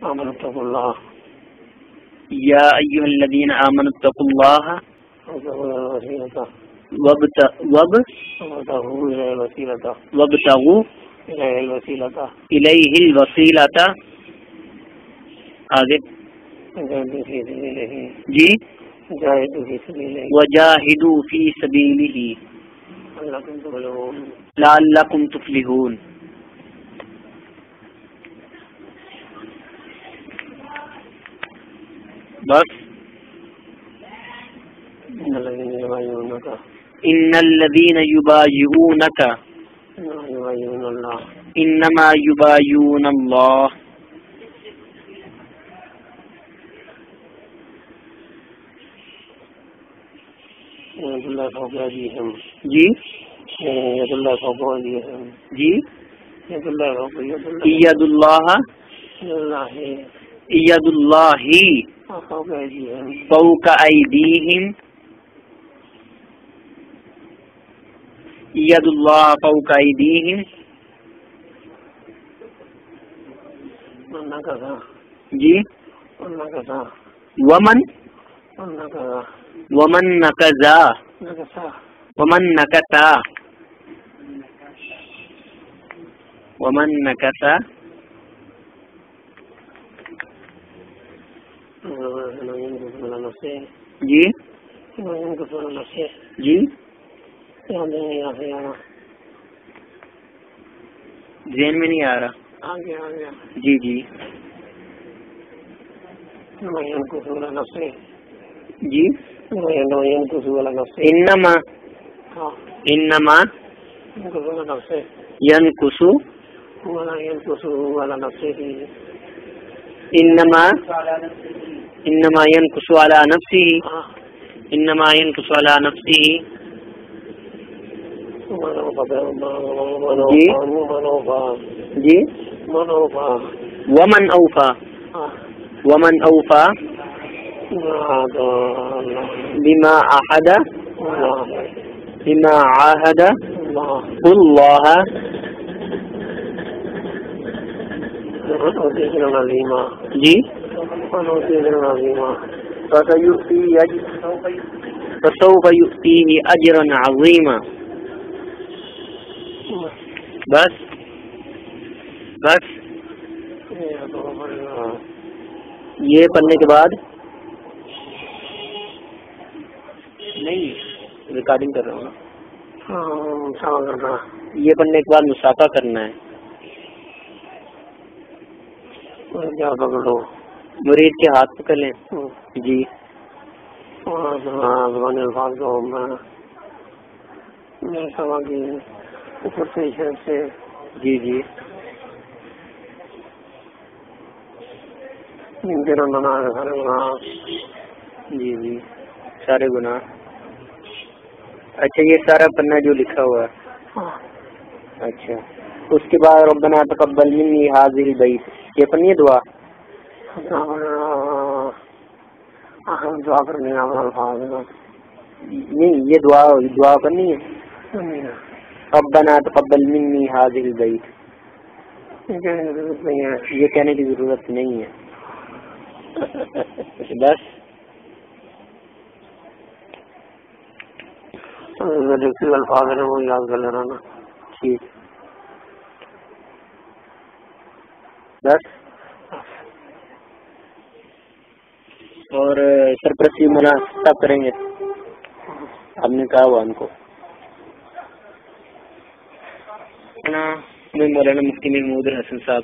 آمنوا اتقوا الله یا ایھا الذین آمنوا اتقوا اللہ وابتغوا الیہ الوسیلۃ آگے جی وجاہدوا فی سبیلہ لعلکم تفلحون. بس ان الذین یبایعونک انما یبایعون اللہ. جی جی ید اللہ فوق ایدیہم ید اللہ فوق ایدیہم. جی ومن نکزا ومن نکتا جی جی ذہن میں نہیں آ رہا. جی جی جی انما ینقص انما ينقص على نفسه انما ينقص على نفسه. جی ومن اوفى بما عاهد الله جی فسوف يؤتيه اجرا عظيما. بس یہ پڑھنے کے بعد نہیں ریکارڈنگ کر رہا ہوں. یہ پڑھنے کے بعد مسافہ کرنا ہے. مرید کے ہاتھ پکڑ لیں. جی الفاظ کو اوپر سے جی جی جی جی سارے گناہ. اچھا یہ سارا پڑھنا جو لکھا ہوا ہے. اچھا اس کے بعد ربنا تقبل منی هذه البیت یہ پڑھنی ہے دعا. دعا کرنی ہے نہیں یہ دعا کرنی ہے. ربنا تقبل منی هذه البیت یہ کہنے کی ضرورت نہیں ہے. بس الفاظ ہے وہ یاد کر لینا. ٹھیک بس. اور سرپرستی منع سب کریں گے. ہم نے کہا ہوا ان کو مولانا مفتی محمود حسن صاحب